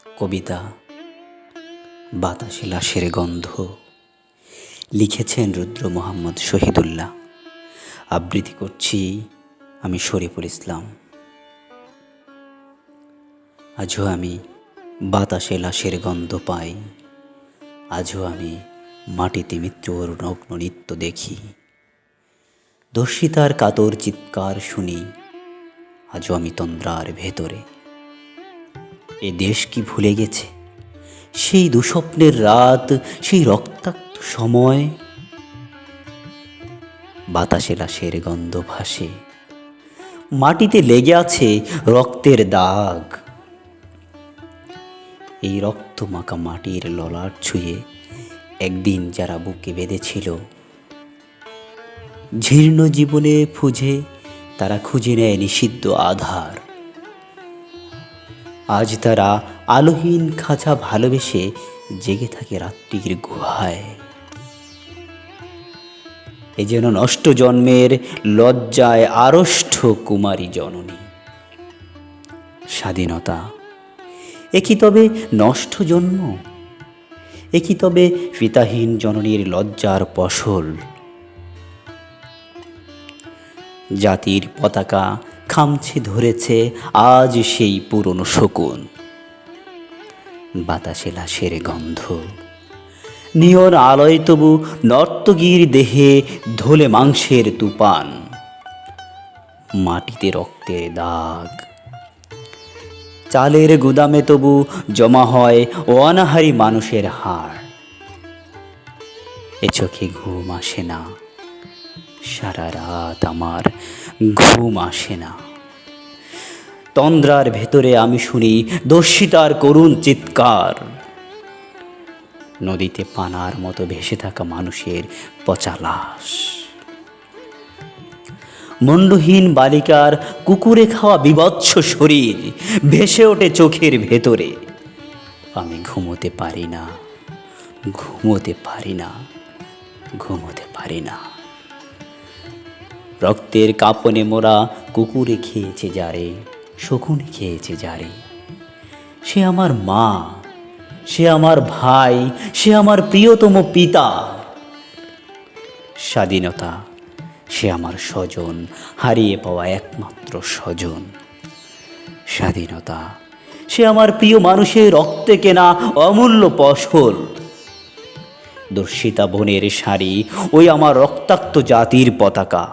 কবিতা বাতাসে লাশের গন্ধ, লিখেছেন রুদ্র মোহাম্মদ শহীদুল্লাহ। আবৃত্তি করছি আমি শরীফুল ইসলাম। আজও আমি বাতাসে লাশের গন্ধ পাই, আজও আমি মাটিতে মৃত্যুর নগ্ন নৃত্য দেখি। দর্শিতার কাতর চিৎকার শুনি, আজও আমি তন্দ্রার ভেতরে। এ দেশ কি ভুলে গেছে সেই দুঃস্বপ্নের রাত, সেই রক্তাক্ত সময়? বাতাসে লাশের গন্ধ ভাসে, মাটিতে লেগে আছে রক্তের দাগ। এই রক্ত মাখা মাটির ললাট ছুঁয়ে একদিন যারা বুকে বেঁধেছিল, জীর্ণ জীবনে ফুজে তারা খুঁজে নেয় নিষিদ্ধ আধার। আজ তারা আলোহীন খাঁচা ভালোবেসে জেগে থাকে রাত্রির গুহায়। এ যেন নষ্ট জন্মের লজ্জায় আড়ষ্ট কুমারী জননী। স্বাধীনতা এ কি তবে নষ্ট জন্ম? এ কি তবে পিতাহীন জননীর লজ্জার ফসল? জাতির পতাকা খামছে ধরেছে আজ সেই পুরনো শকুন। বাতাসে লাশের গন্ধ, নিয়ন আলোয় তবু নর্তকীর দেহে ধলে মাংসের তুফান। মাটিতে রক্তের দাগ, চালের গুদামে তবু জমা হয় অনাহারী মানুষের হাড়। এ চোখে ঘুম আসে না, সারা রাত আমার ঘুম আসে না। তন্দ্রার ভেতরে আমি শুনি দর্শিতার করুণ চিৎকার। নদীতে পানার মতো ভেসে থাকা মানুষের পচা লাশ, মুন্ডহীন বালিকার কুকুরে খাওয়া বিভৎস শরীর ভেসে ওঠে চোখের ভেতরে। আমি ঘুমোতে পারি না, ঘুমোতে পারি না, ঘুমোতে পারি না। রক্তের কাঁপনে মোরা কুকুরে খেয়েছে যারে, শকুনে খেয়েছে যারে। সে আমার মা, সে আমার ভাই, সে আমার প্রিয়তম পিতা। স্বাধীনতা সে আমার স্বজন, হারিয়ে পাওয়া একমাত্র স্বজন। স্বাধীনতা সে আমার প্রিয় মানুষের রক্তে কেনা অমূল্য ফসল। দর্শিতা বনের শাড়ি ওই আমার রক্তাক্ত জাতির পতাকা।